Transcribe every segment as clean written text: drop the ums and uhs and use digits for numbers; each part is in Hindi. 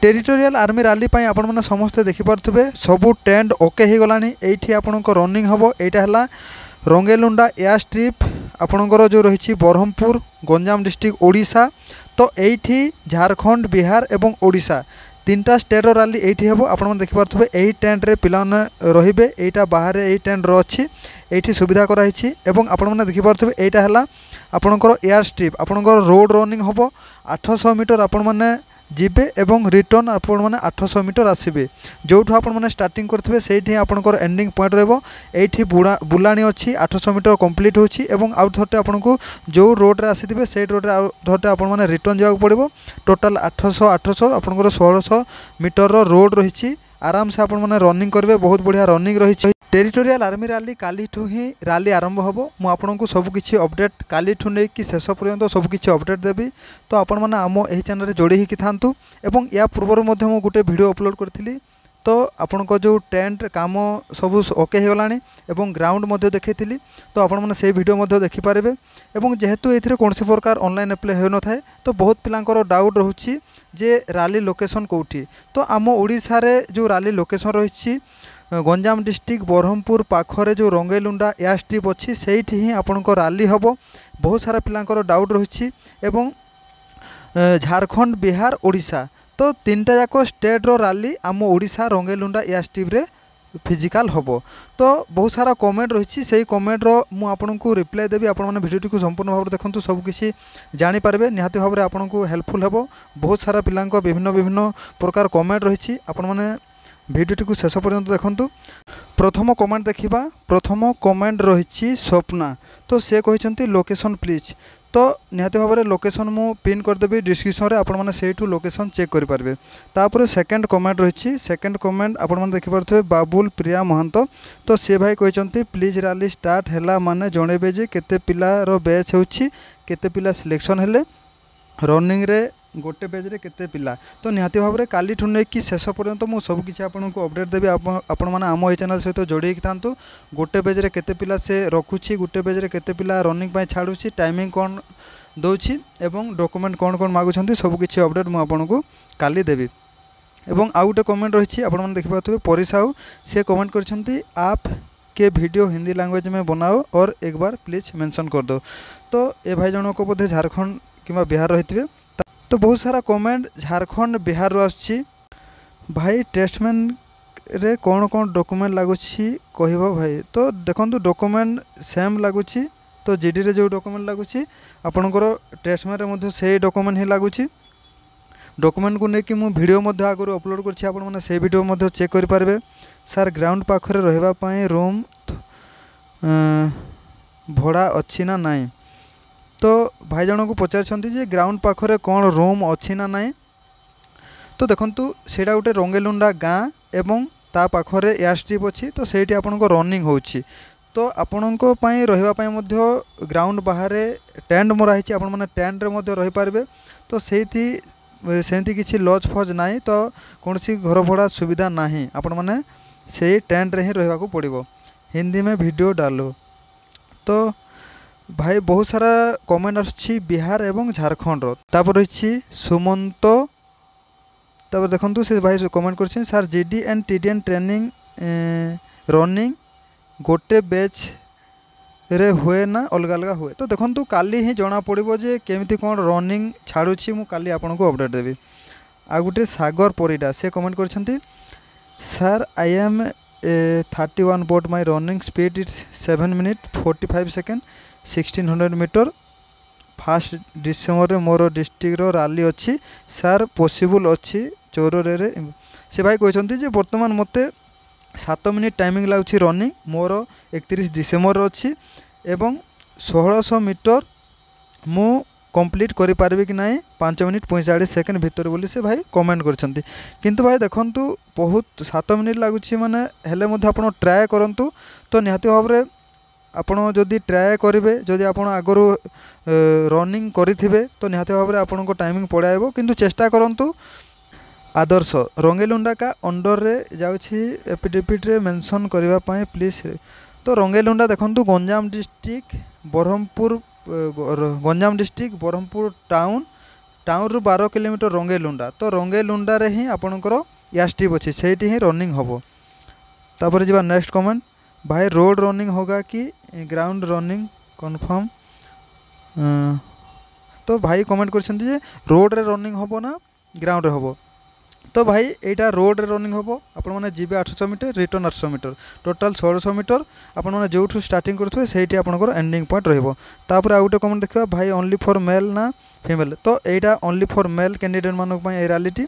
टेरिटोरियल आर्मी रैली आपण मैंने समस्ते देखिपे सबू टेंट ओके हो गला। ये आपण रनिंग हम यहाँ रंगेलुंडा एयर स्ट्रिप आपणकर जो रही ब्रह्मपुर गंजाम डिस्ट्रिक्ट ओडिशा। तो ये झारखंड बिहार एवं ओडिशा तीनटा स्टेट रैली ये हम आप देखिपे यही टेंट रे पिला रे यहाँ बाहर यही टेंट रही ये सुविधा कराई आपने देखिपे यहाँ है आपणकर एयर स्ट्रिप आपणकर रोड रनिंग हम 800 मीटर आपण मैंने जीवे एवं रिटर्न आपण मैंने 800 मीटर आसबे जो आपण मैंने स्टार्टिंग करेंगे से आपंकर एंडिंग पॉइंट रही बुलाणी अच्छी 800 मीटर कंप्लीट होची एवं आउ थोटे आपन को जो रोड रे आसीथिबे से रोड रे आउ थोटे आपण मैंने रिटर्न जावाक पड़िबो। टोटाल 800 आपंकर 1600 मीटर रो रोड रही आराम से आपण मैंने रनिंग करेंगे बहुत बढ़िया रनिंग रही। टेरिटोरियल आर्मी रैली काली ही रैली आरंभ हम मुझे सबकि अपडेट काली नहीं शेष पर्यंत सबकि अपडेट देवी। तो आपण मैंने आम यही चैनल जोड़ी ही था एवं या पूर्व मुझे गोटे वीडियो अपलोड करी। तो आपण जो टेंट काम सब ओके हो गला एवं ग्राउंड देखी तो आपण मैंने से वीडियो देखिपारे। एवं जेहेतु ये कौन प्रकार ऑनलाइन अप्लाई हो न था तो बहुत पिलांकर डाउट रोचे जे रैली लोकेशन कौटी। तो आम ओडिशा रे जो रैली लोकेशन रही गंजाम डिस्ट्रिक्ट ब्रह्मपुर पाखरे जो रंगेलुंडा एयर स्ट्रिप अच्छी से ही आपण रैली हम। बहुत सारा पिलांकर डाउट रही एवं झारखंड बिहार ओडिशा तो तीनटा जाक स्टेट रो रैली आम ओडिशा रंगेलुंडा एयर स्ट्रिप रे फिजिकल हम। तो बहुत सारा कमेंट रही से कमेंट रो मु आपन को रिप्लाई देवी आपण माने वीडियो को संपूर्ण भाव देखंतु सबकिछि जानि पारबे निहाती भाव में आपन को हेल्पफुल हेबो। बहुत सारा पिलांक विभिन्न विभिन्न प्रकार कमेंट रही आपण माने वीडियो को शेष पर्यंत देखंतु। प्रथम कमेंट देखिबा प्रथम कमेंट रही स्वप्ना तो से कहते लोकेशन प्लीज। तो निहाती भाव में लोकेशन मु पिन करदेवी डिस्क्रिप्शन रे आपण माने सेठू लोकेशन चेक करि पारबे। तापर सेकंड कमेंट रही सेकंड कमेंट आपण माने देखि पारथबे बाबुल प्रिया महंत तो से भाई कहते प्लीज रैली स्टार्ट हैला माने जणेबे जे केते पिला रो बैच होछि केते पिला सिलेक्शन हेले रनिंग रे गोटे पेज रे केते पिला। तो निहाती भाव में काली ठू नहीं कि शेष पर्यंत मु सब किछि आपनको अपडेट देबी। आपण माने आम ए चैनल सहित जोड़ी थांतु गोटे पेज रे केते पिला से रखुछि गोटे पेज रे केते पिला रनिंग पय छाडुछि टाइमिंग कोन दोछि एवं डॉक्यूमेंट कोन कोन मागुछन्ती सब किछि अपडेट मु आपनको काली देबी। एवं आउ गोटे कमेंट रही आपण माने देखि पाथबे परिसाउ से कमेंट करछन्ती आप के वीडियो हिंदी लैंग्वेज में बनाओ और एक बार प्लीज मेंशन कर दो। तो ए भाई जनों को बोधे झारखंड किंबा बिहार रहितबे। तो बहुत सारा कमेंट झारखंड बिहार आछि भाई टेस्टमेंट रे कौन कौन डॉक्यूमेंट लगुच्छी कहब भाई। तो देखो डॉक्यूमेंट सेम लगुच्छी तो जीडी रे जो डॉक्यूमेंट लगुच्छी आपणकर टेस्टमेंट रे से डॉक्यूमेंट ही लगुच्छी। डॉक्यूमेंट को लेकिन मु वीडियो आगु अपलोड करछि आपण माने से वीडियो चेक करि पारबे। सर ग्राउंड पाखरे रहबा पई रूम भड़ा अच्छी ना नहीं। तो भाई जन को पचार ग्राउंड पाखरे कौन रूम अच्छी ना नहीं। तो देखंतु सेटा गोटे रंगेलुंडा गाँ एवं ता पाखरे एयर स्ट्रिप अच्छी तो सेठी आपनको रनिंग होची। तो आपनको पई रहिबा पई मध्य ग्राउंड बाहर टेंट मरा हिची आपण माने टेंट रे मध्य रहि पारबे। तो सेठी सेंती किछि लॉज फॉज नाही तो कोनसी घर भड़ा सुविधा नाही आपण माने से टेंट रे ही रहबा को पड़िबो। हिंदी में वीडियो डालो। तो भाई बहुत सारा कमेंट आछि बिहार एवं झारखंड रो। तापर रही सुमंत तापर देखंतु से भाई कमेंट करछिन sir GD and TDN training running गोटे बैच रे हुए ना अलग अलग हुए। तो देखंतु काली ही जना पड़िबो जे केमिति कोन रनिंग छाड़ुछि मु काली आपनको अपडेट देबी। आ गुटे सागर परिडा से कमेंट करछन्ती सर आई एम 31 बोट my running speed is 7 minute 45 second 1600 metre 1 December मोर डिस्ट्रिक्ट रो रैली अच्छी सर पॉसिबल अच्छी चौरे रे। से भाई कहते जे बर्तमान मते 7 मिनट टाइमिंग लागुछि रनिंग मोर 31 डिसेम्बर अच्छी एवं 1600 मीटर मु कंप्लीट करि पारबे कि नहीं 5 मिनट 45 सेकेंड भितर बोली से भाई कमेंट करछन्ती। किंतु भाई देखंतु बहुत 7 मिनट लागुछि माने हेले मध्ये आपण ट्राए करंतु। तो निहाती भाव रे आपण जदि ट्राए करेंगे जदि आप आगु रनिंग करेंगे तो निहाती भाव में आपको टाइमिंग पड़ाइब किंतु चेष्टा करूँ। आदर्श रंगेलुंडा का अंडर रे जाउछि एपिडेविट रे मेंशन करने प्लीज। तो रंगेलुंडा देखंतु Ganjam district Brahmapur town town रु 12 किलोमीटर रंगेलुंडा तो रंगेलुंडा रे ही आपणकर या स्ट्रिप अच्छी से ही रनिंग हम। तापर जी नेक्स्ट कमेंट भाई रोड रनिंग होगा कि ग्राउंड रनिंग कन्फर्म। तो भाई कमेंट कर रोड रे रनिंग हम ना ग्राउंड रे हम। तो भाई यहाँ रोड रे रनिंग हम आपण मैंने जी 800 metre return 800 metre total 1600 metre आपण मैंने जो स्टार्टिंग करेंगे से आपंकर एंडिंग पॉइंट रहा। गोटे कमेंट देखा भाई ओनली फॉर मेल ना फीमेल तो यहाँ ओनली फॉर मेल कैंडिडेट मानक रैलीटी।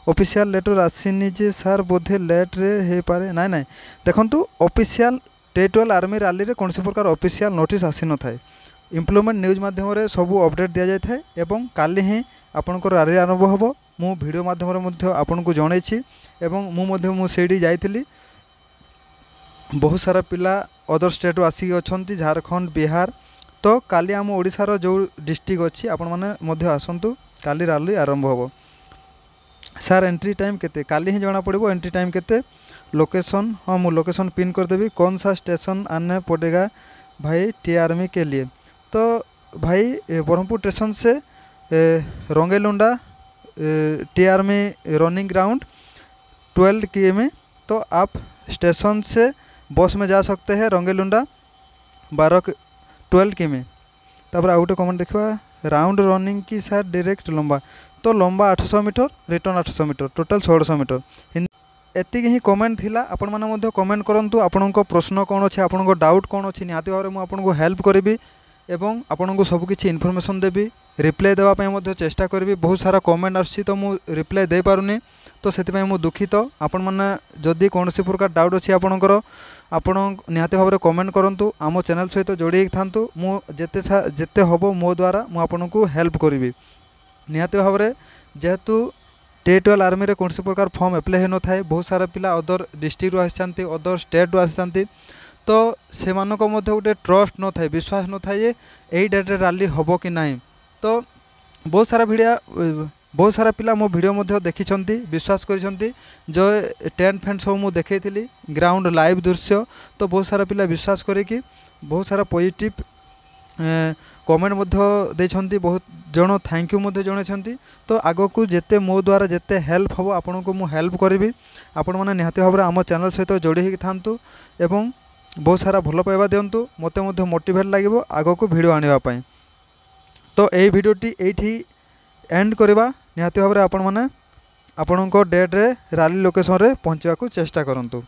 ऑफिशियल लेटर आसीनी जे सार बोधे लेट रे हे पारे ना ना देखंतु ऑफिशियल टेटुअल आर्मी रैली रे कौन प्रकार ऑफिशियल नोटिस आसी न थाए इम्प्लीमेंट न्यूज माध्यम रे सबू अपडेट दिया जाय थाए एवं काली ही आपनकर रैली आरंभ होबो। मु वीडियो माध्यम रे मध्ये आपन को जणैछि एवं मु सेठी जाइथिली बहुत सारा पिला अदर स्टेट आसिक अछंती झारखंड बिहार तो काली आम ओडिशार जो डिस्ट्रिक्ट अच्छी आपण माने मध्ये आसंतु काली रैली आरंभ होबो। सार एंट्री टाइम केते काली ही जना पड़ो एंट्री टाइम केते लोकेशन हाँ मु लोकेशन पिन करदेवी कौन सा स्टेशन आने पड़ेगा भाई टी आर्मी के लिए। तो भाई ब्रह्मपुर स्टेशन से Rangeilunda T army running ground 12 किमी तो आप स्टेशन से बस में जा सकते हैं रंगेलुंडा 12 किमी। तापर आउटे कमेंट देखा राउंड रनिंग की सार डायरेक्ट लंबा तो लंबा 800 metre return 800 metre total 1600 metre एति ही कमेंट थिला। आपण माने मध्ये कमेंट करंतु आपणको प्रश्न कौन अच्छे आपणको डाउट कौन अच्छे निहाती भाव में आपको हेल्प करी एवं आपको सबकि इनफॉरमेशन देवी रिप्लाई देवाई मध्य चेष्टा करी। बहुत सारा कमेंट आसी तो मुझे रिप्लाई दे पारुनी तो से मुझे दुखित। आपण मैंने जदि कौन प्रकार डाउट अच्छी आपणकर आपण निहाती भाव में कमेंट करूँ आम चैनल सहित जोड़ी था जिते हम मो द्वारा मुझे हेल्प करी निहाती भाव में जेहेतु टेटुअल आर्मी रे कौन प्रकार फॉर्म एप्लाई हो न थाए बहुत सारा पिला अदर डिस्ट्रिक्ट रू आसी अदर स्टेट रू आसी तो से गोटे ट्रस्ट न थाए विश्वास न थाए यही डेट रैली हम कि ना। तो बहुत सारा पिला मो वीडियो देखी विश्वास कर जो टेंट फैंट सब मुझे देखी ग्राउंड लाइव दृश्य तो बहुत सारा पिला विश्वास करी बहुत सारा पॉजिटिव कमेंट देछंती बहुत जन थैंक यू जन। तो आग को जिते मो द्वारा जिते हेल्प हम आपन को मुझे हेल्प करी आपण मैंने निहाती भाव में आम चैनल सहित जोड़ी थांतु एवं बहुत सारा भल पाइबा दिंतु मते मोटिवेट लगे आग को वीडियो आने। तो यही वीडियोटी एठी एंड करवा निहाती भाव में आपण मैंने आपण डेट रे रैली लोकेशन रे पहुँचा चेष्टा करंतु।